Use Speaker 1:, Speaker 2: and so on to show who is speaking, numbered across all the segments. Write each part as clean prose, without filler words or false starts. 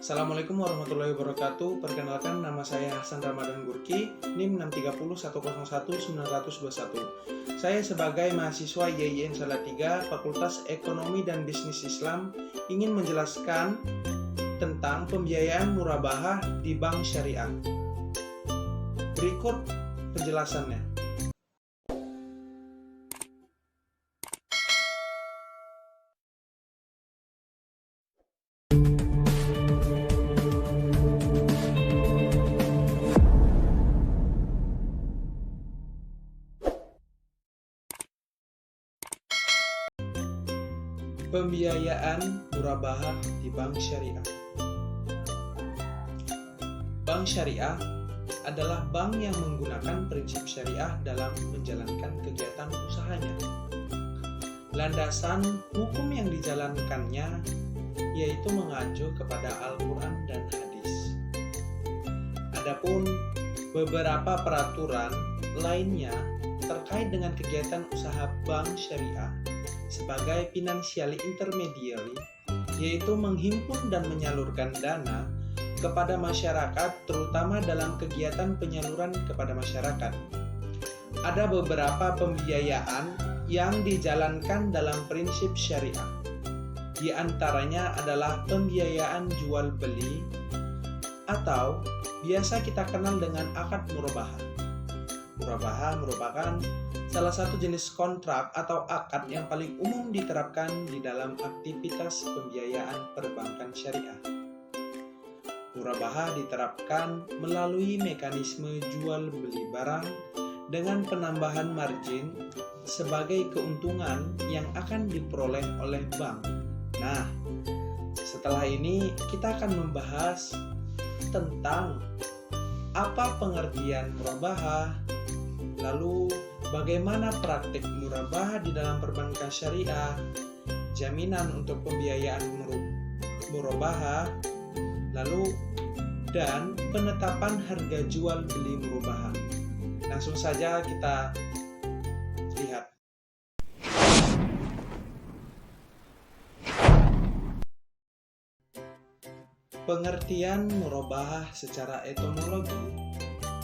Speaker 1: Assalamualaikum warahmatullahi wabarakatuh. Perkenalkan, nama saya Hasan Ramadan Burki, NIM 630100921. Saya sebagai mahasiswa YIN Salatiga, Fakultas Ekonomi dan Bisnis Islam, ingin menjelaskan tentang pembiayaan murabahah di bank syariah. Berikut penjelasannya. Pembiayaan murabahah di bank syariah. Bank syariah adalah bank yang menggunakan prinsip syariah dalam menjalankan kegiatan usahanya. Landasan hukum yang dijalankannya yaitu mengacu kepada Al-Quran dan hadis. Adapun beberapa peraturan lainnya terkait dengan kegiatan usaha bank syariah sebagai financial intermediary, yaitu menghimpun dan menyalurkan dana kepada masyarakat, terutama dalam kegiatan penyaluran kepada masyarakat. Ada beberapa pembiayaan yang dijalankan dalam prinsip syariah. Di antaranya adalah pembiayaan jual beli atau biasa kita kenal dengan akad murabahah. Murabahah merupakan salah satu jenis kontrak atau akad yang paling umum diterapkan di dalam aktivitas pembiayaan perbankan syariah. Murabahah diterapkan melalui mekanisme jual beli barang dengan penambahan margin sebagai keuntungan yang akan diperoleh oleh bank. Nah, setelah ini kita akan membahas tentang apa pengertian murabahah, lalu bagaimana praktik murabahah di dalam perbankan syariah, jaminan untuk pembiayaan murabahah, lalu dan penetapan harga jual beli murabahah. Langsung saja kita lihat. Pengertian murabahah secara etimologi.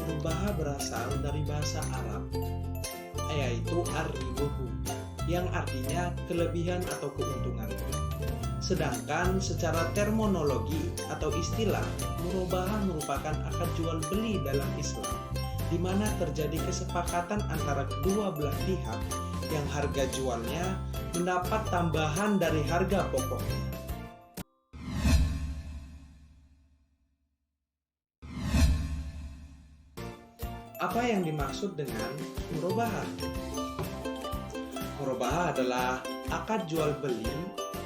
Speaker 1: Murabahah berasal dari bahasa Arab, yaitu ar-ribuhu, yang artinya kelebihan atau keuntungan. Sedangkan secara terminologi atau istilah, murabahah merupakan akad jual beli dalam Islam, di mana terjadi kesepakatan antara kedua belah pihak yang harga jualnya mendapat tambahan dari harga pokoknya. Apa yang dimaksud dengan murabahah? Murabahah adalah akad jual beli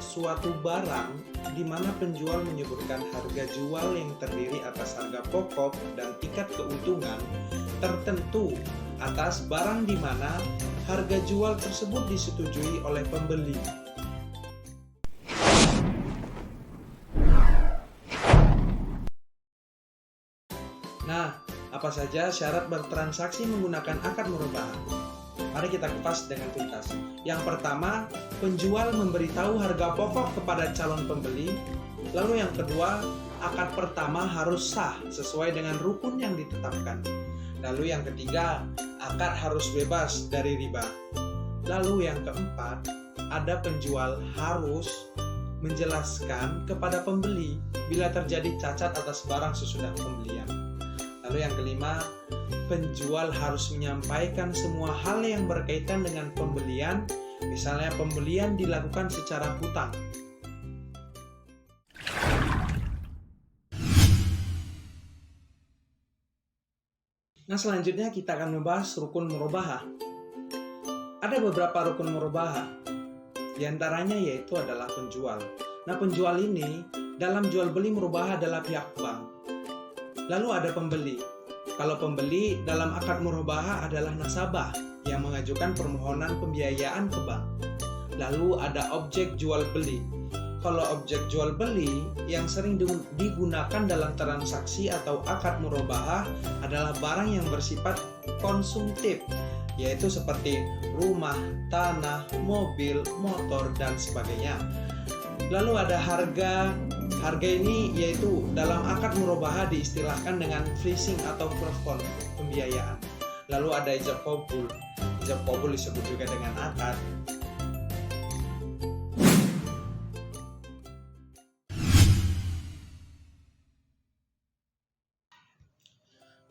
Speaker 1: suatu barang di mana penjual menyebutkan harga jual yang terdiri atas harga pokok dan tingkat keuntungan tertentu atas barang di mana harga jual tersebut disetujui oleh pembeli. Nah, apa saja syarat bertransaksi menggunakan akad murabahah? Mari kita kupas dengan tuntas. Yang pertama, penjual memberitahu harga pokok kepada calon pembeli. Lalu yang kedua, akad pertama harus sah sesuai dengan rukun yang ditetapkan. Lalu yang ketiga, akad harus bebas dari riba. Lalu yang keempat, ada penjual harus menjelaskan kepada pembeli bila terjadi cacat atas barang sesudah pembelian. Lalu yang kelima, penjual harus menyampaikan semua hal yang berkaitan dengan pembelian, misalnya pembelian dilakukan secara hutang. Nah, selanjutnya kita akan membahas rukun murabahah. Ada beberapa rukun murabahah. Di antaranya yaitu adalah penjual. Nah, penjual ini dalam jual beli murabahah adalah pihak bank. Lalu ada pembeli. Kalau pembeli dalam akad murabahah adalah nasabah yang mengajukan permohonan pembiayaan ke bank. Lalu ada objek jual beli. Kalau objek jual beli yang sering digunakan dalam transaksi atau akad murabahah adalah barang yang bersifat konsumtif, yaitu seperti rumah, tanah, mobil, motor, dan sebagainya. Lalu ada harga Harga ini yaitu dalam akad murabahah diistilahkan dengan freezing atau plafon pembiayaan. Lalu ada ijab qabul. Ijab qabul disebut juga dengan akad.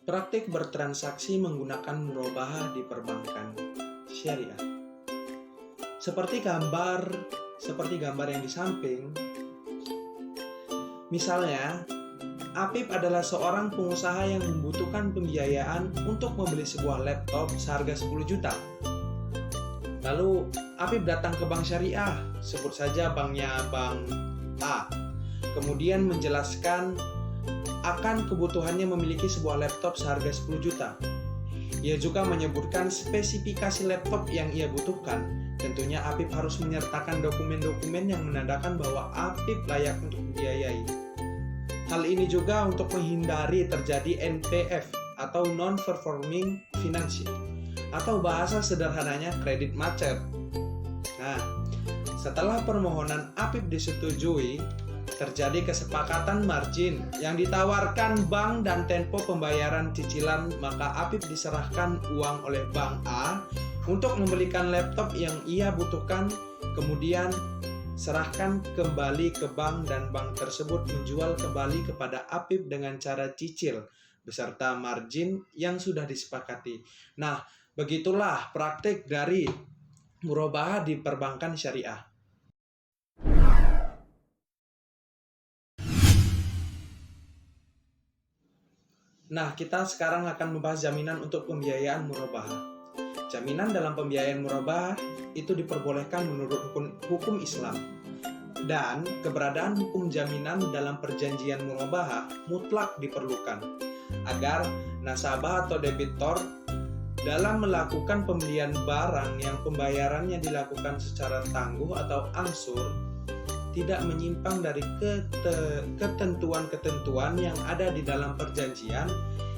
Speaker 1: Praktik bertransaksi menggunakan murabahah di perbankan syariah. Seperti gambar yang di samping. Misalnya, Apip adalah seorang pengusaha yang membutuhkan pembiayaan untuk membeli sebuah laptop seharga 10 juta. Lalu, Apip datang ke bank syariah, sebut saja banknya Bank A. Kemudian menjelaskan akan kebutuhannya memiliki sebuah laptop seharga 10 juta. Ia juga menyebutkan spesifikasi laptop yang ia butuhkan. Tentunya Apip harus menyertakan dokumen-dokumen yang menandakan bahwa Apip layak untuk dibiayai. Hal ini juga untuk menghindari terjadi NPF atau Non-Performing Financing, atau bahasa sederhananya kredit macet. Nah, setelah permohonan Apip disetujui, terjadi kesepakatan margin yang ditawarkan bank dan tempo pembayaran cicilan, maka Apip diserahkan uang oleh Bank A untuk membelikan laptop yang ia butuhkan, kemudian serahkan kembali ke bank dan bank tersebut menjual kembali kepada Apip dengan cara cicil beserta margin yang sudah disepakati. Nah, begitulah praktik dari murabahah di perbankan syariah. Nah, kita sekarang akan membahas jaminan untuk pembiayaan murabahah. Jaminan dalam pembiayaan murabahah itu diperbolehkan menurut hukum Islam. Dan keberadaan hukum jaminan dalam perjanjian murabahah mutlak diperlukan agar nasabah atau debitor dalam melakukan pembelian barang yang pembayarannya dilakukan secara tangguh atau angsur tidak menyimpang dari ketentuan-ketentuan yang ada di dalam perjanjian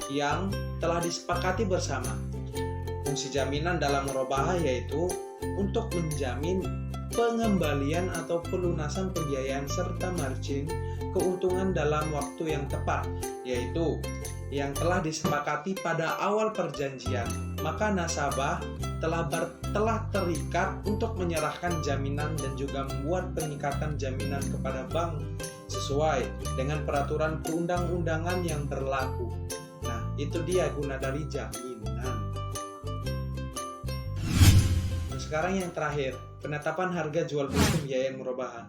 Speaker 1: yang telah disepakati bersama. Fungsi jaminan dalam murabahah yaitu untuk menjamin pengembalian atau pelunasan pembiayaan serta margin keuntungan dalam waktu yang tepat, yaitu yang telah disepakati pada awal perjanjian. Maka nasabah telah terikat untuk menyerahkan jaminan dan juga membuat pengikatan jaminan kepada bank sesuai dengan peraturan perundang-undangan yang berlaku. Nah, itu dia guna dari jaminan. Nah, sekarang yang terakhir, penetapan harga jual beli pembiayaan murabahah.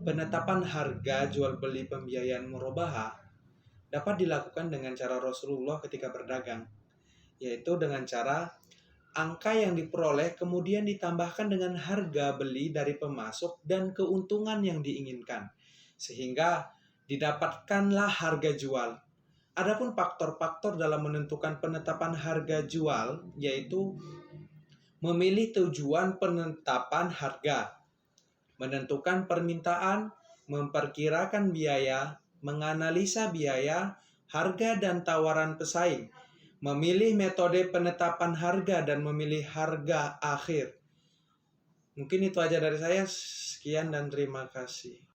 Speaker 1: Penetapan harga jual beli pembiayaan murabahah dapat dilakukan dengan cara Rasulullah ketika berdagang, yaitu dengan cara angka yang diperoleh kemudian ditambahkan dengan harga beli dari pemasok dan keuntungan yang diinginkan, sehingga didapatkanlah harga jual. Adapun faktor-faktor dalam menentukan penetapan harga jual yaitu memilih tujuan penetapan harga, menentukan permintaan, memperkirakan biaya, menganalisa biaya, harga dan tawaran pesaing, memilih metode penetapan harga dan memilih harga akhir. Mungkin itu aja dari saya. Sekian dan terima kasih.